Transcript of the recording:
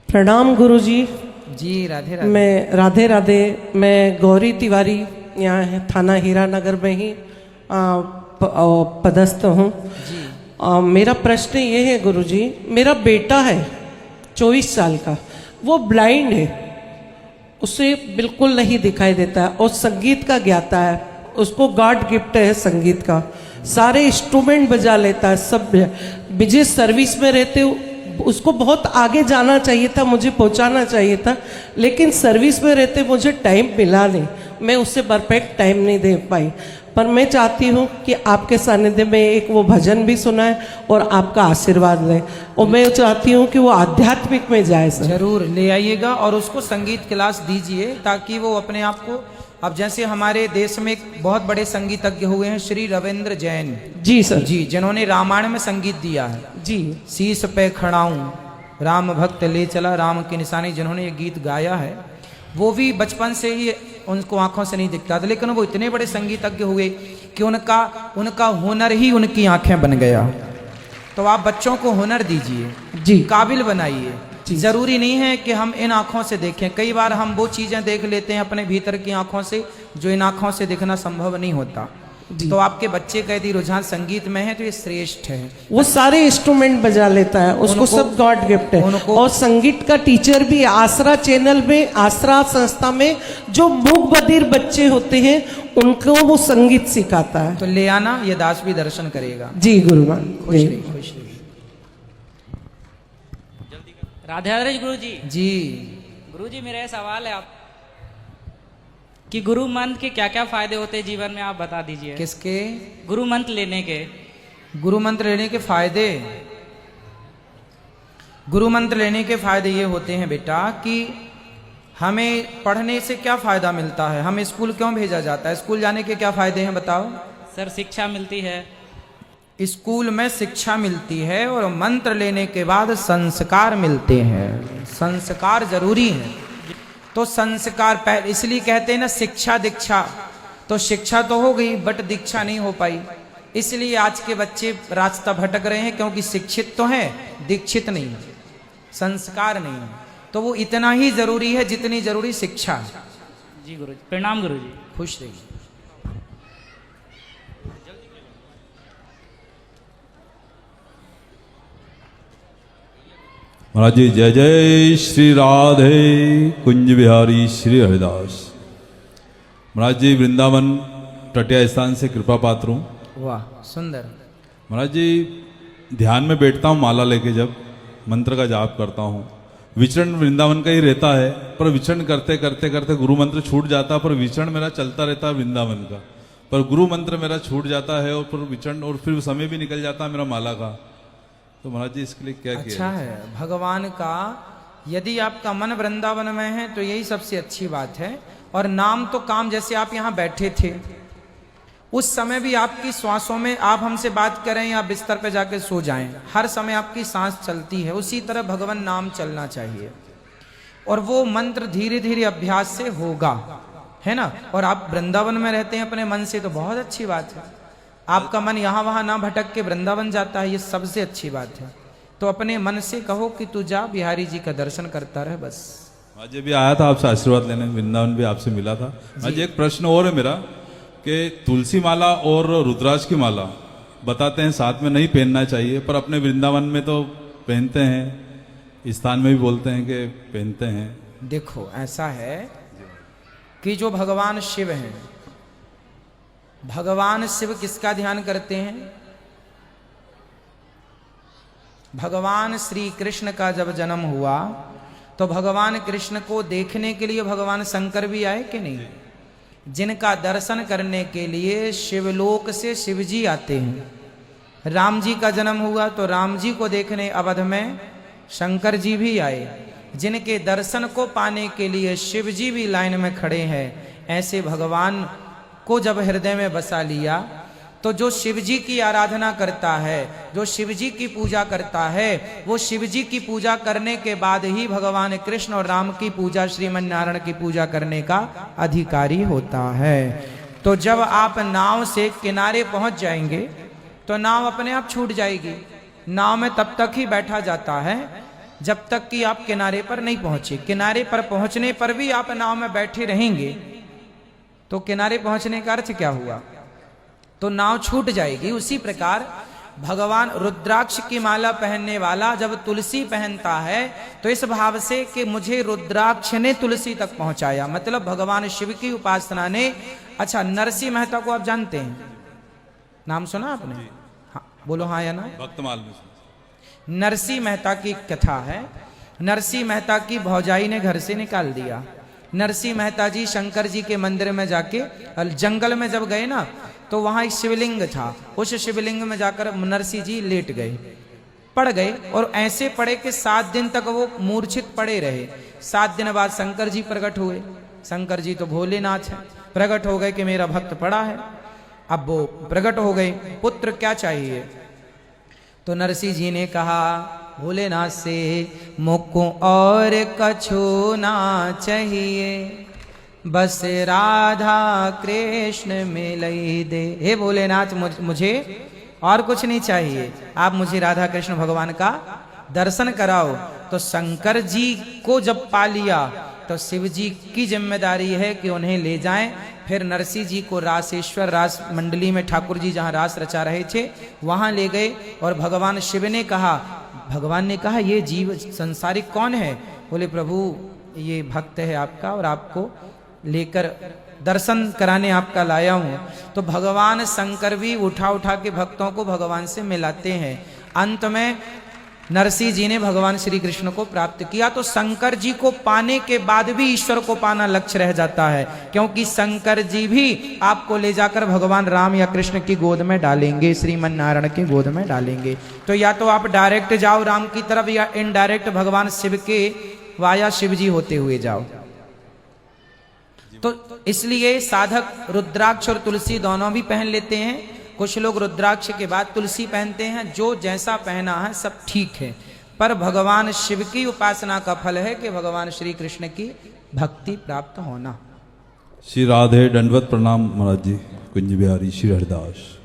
प्रणाम गुरुजी। जी राधे राधे। मैं राधे राधे। मैं गौरी तिवारी यहाँ थाना हीरानगर में ही पदस्थ हूँ। मेरा प्रश्न ये है गुरुजी, मेरा बेटा है 24 साल का, वो ब्लाइंड है, उसे बिल्कुल नहीं दिखाई देता है और संगीत का ज्ञाता है, उसको गॉड गिफ्ट है संगीत का, सारे इंस्ट्रूमेंट बजा लेता है सब। मुझे सर्विस में रहते उसको बहुत आगे जाना चाहिए था, मुझे पहुंचाना चाहिए था, लेकिन सर्विस में रहते मुझे टाइम मिला नहीं, मैं उससे परफेक्ट टाइम नहीं दे पाई। पर मैं चाहती हूँ कि आपके सानिध्य में एक वो भजन भी सुनाए और आपका आशीर्वाद लें, और मैं चाहती हूँ कि वो आध्यात्मिक में जाए। सर जरूर ले आइएगा और उसको संगीत क्लास दीजिए ताकि वो अपने आप को, अब जैसे हमारे देश में एक बहुत बड़े संगीतज्ञ हुए हैं श्री रविंद्र जैन जी सर जी, जिन्होंने रामायण में संगीत दिया है जी। शीश पे खड़ाऊं राम भक्त ले चला राम की निशानी, जिन्होंने ये गीत गाया है, वो भी बचपन से ही उनको आंखों से नहीं दिखता था, लेकिन वो इतने बड़े संगीतज्ञ हुए कि उनका हुनर ही उनकी आंखें बन गया। तो आप बच्चों को हुनर दीजिए जी, काबिल बनाइए। जरूरी नहीं है कि हम इन आंखों से देखें, कई बार हम वो चीजें देख लेते हैं अपने भीतर की आंखों से जो इन आंखों से देखना संभव नहीं होता। तो आपके बच्चे का यदि रुझान संगीत में है तो ये श्रेष्ठ है। वो सारे इंस्ट्रूमेंट बजा लेता है, उसको सब गॉड गिफ्ट है। और संगीत का टीचर भी आसरा चैनल में, आसरा संस्था में जो मूक बधिर बच्चे होते हैं उनको वो संगीत सिखाता है। तो ले आना, ये दास भी दर्शन करेगा। जी गुरुमान, खुश रहिए, खुश रहिए। राधे राधे गुरुजी। जी गुरुजी, मेरा सवाल है आप कि गुरु मंत्र के क्या क्या फायदे होते हैं जीवन में, आप बता दीजिए। किसके? गुरु मंत्र लेने के। गुरु मंत्र लेने के फायदे, गुरु मंत्र लेने के फायदे ये होते हैं बेटा कि हमें पढ़ने से क्या फायदा मिलता है, हमें स्कूल क्यों भेजा जाता है, स्कूल जाने के क्या फायदे हैं बताओ। सर शिक्षा मिलती है, स्कूल में शिक्षा मिलती है और मंत्र लेने के बाद संस्कार मिलते हैं। संस्कार जरूरी है, तो संस्कार इसलिए कहते हैं ना शिक्षा दीक्षा, तो शिक्षा तो हो गई बट दीक्षा नहीं हो पाई, इसलिए आज के बच्चे रास्ता भटक रहे हैं, क्योंकि शिक्षित तो हैं दीक्षित नहीं है, संस्कार नहीं है। तो वो इतना ही जरूरी है जितनी जरूरी शिक्षा है। जी गुरुजी, प्रणाम गुरुजी। खुश रहिए। महाराज जी जय जय श्री राधे कुंज बिहारी श्री हरिदास। महाराज जी वृंदावन टटिया स्थान से कृपा पात्र हूँ। वाह सुंदर। महाराज जी ध्यान में बैठता हूँ माला लेके, जब मंत्र का जाप करता हूँ, विचरण वृंदावन का ही रहता है, पर विचरण करते करते करते गुरु मंत्र छूट जाता है, पर विचरण मेरा चलता रहता है वृंदावन का, पर गुरु मंत्र मेरा छूट जाता है और फिर विचरण, और फिर समय भी निकल जाता है मेरा माला का। तो महाराज जी इसके लिए क्या किया? अच्छा है, भगवान का यदि आपका मन वृंदावन में है तो यही सबसे अच्छी बात है। और नाम तो काम, जैसे आप यहाँ बैठे थे उस समय भी आपकी श्वासों में, आप हमसे बात करें या बिस्तर पे जाके सो जाएं, हर समय आपकी सांस चलती है, उसी तरह भगवान नाम चलना चाहिए। और वो मंत्र धीरे धीरे अभ्यास से होगा, है ना। और आप वृंदावन में रहते हैं अपने मन से, तो बहुत अच्छी बात है। आपका मन यहाँ वहां ना भटक के वृंदावन जाता है, ये सबसे अच्छी बात है। तो अपने मन से कहो कि तू जा बिहारी जी का दर्शन करता रहे बस। आज भी आया था आपसे आशीर्वाद लेने, वृंदावन भी आपसे मिला था। आज एक प्रश्न और है मेरा कि तुलसी माला और रुद्राक्ष की माला बताते हैं साथ में नहीं पहनना चाहिए, पर अपने वृंदावन में तो पहनते हैं, इस स्थान में भी बोलते हैं कि पहनते हैं। देखो ऐसा है कि जो भगवान शिव हैं, भगवान शिव किसका ध्यान करते हैं? भगवान श्री कृष्ण का जब जन्म हुआ तो भगवान कृष्ण को देखने के लिए भगवान शंकर भी आए कि नहीं? जिनका दर्शन करने के लिए शिवलोक से शिव जी आते हैं। राम जी का जन्म हुआ तो राम जी को देखने अवध में शंकर जी भी आए। जिनके दर्शन को पाने के लिए शिव जी भी लाइन में खड़े हैं, ऐसे भगवान को जब हृदय में बसा लिया तो जो शिव जी की आराधना करता है, जो शिव जी की पूजा करता है, वो शिव जी की पूजा करने के बाद ही भगवान कृष्ण और राम की पूजा, श्रीमन नारायण की पूजा करने का अधिकारी होता है। तो जब आप नाव से किनारे पहुंच जाएंगे तो नाव अपने आप छूट जाएगी। नाव में तब तक ही बैठा जाता है जब तक कि आप किनारे पर नहीं पहुंचे। किनारे पर पहुंचने पर भी आप नाव में बैठे रहेंगे तो किनारे पहुंचने का अर्थ क्या हुआ? तो नाव छूट जाएगी। उसी प्रकार भगवान रुद्राक्ष की माला पहनने वाला जब तुलसी पहनता है तो इस भाव से कि मुझे रुद्राक्ष ने तुलसी तक पहुंचाया, मतलब भगवान शिव की उपासना ने। अच्छा, नरसिंह मेहता को आप जानते हैं, नाम सुना आपने? हाँ, बोलो हाँ या ना। भक्तमाल में नरसिंह मेहता की कथा है। नरसिंह मेहता की भौजाई ने घर से निकाल दिया। नरसिंह मेहता जी शंकर जी के मंदिर में जाके जंगल में जब गए ना तो वहां एक शिवलिंग था। उस शिवलिंग में जाकर नरसिंह जी लेट गए, पड़ गए और ऐसे पड़े कि 7 दिन तक वो मूर्छित पड़े रहे। 7 दिन बाद शंकर जी प्रकट हुए। शंकर जी तो भोलेनाथ है, प्रकट हो गए कि मेरा भक्त पड़ा है। अब वो प्रकट हो गए, पुत्र क्या चाहिए? तो नरसिंह जी ने कहा भोलेनाथ से मुझको और कछु ना चाहिए, बस राधा कृष्ण मिलई दे। हे भोलेनाथ, मुझे और कुछ नहीं चाहिए, आप मुझे राधा कृष्ण भगवान का दर्शन कराओ। तो शंकर जी को जब पा लिया तो शिव जी की जिम्मेदारी है कि उन्हें ले जाएं। फिर नरसिंह जी को रासेश्वर रास मंडली में ठाकुर जी जहां रास रचा रहे थे वहां ले गए और भगवान शिव ने कहा, भगवान ने कहा ये जीव संसारिक कौन है? बोले प्रभु ये भक्त है आपका और आपको लेकर दर्शन कराने आपका लाया हूं। तो भगवान शंकर भी उठा उठा के भक्तों को भगवान से मिलाते हैं। अंत में नरसिंह जी ने भगवान श्री कृष्ण को प्राप्त किया। तो शंकर जी को पाने के बाद भी ईश्वर को पाना लक्ष्य रह जाता है, क्योंकि शंकर जी भी आपको ले जाकर भगवान राम या कृष्ण की गोद में डालेंगे, श्रीमन नारायण की गोद में डालेंगे। तो या तो आप डायरेक्ट जाओ राम की तरफ या इनडायरेक्ट भगवान शिव के वाया शिव जी होते हुए जाओ। तो इसलिए साधक रुद्राक्ष और तुलसी दोनों भी पहन लेते हैं। कुछ लोग रुद्राक्ष के बाद तुलसी पहनते हैं। जो जैसा पहना है सब ठीक है, पर भगवान शिव की उपासना का फल है कि भगवान श्री कृष्ण की भक्ति प्राप्त होना। श्री राधे दंडवत प्रणाम महाराज जी। कुंज बिहारी श्री हरिदास।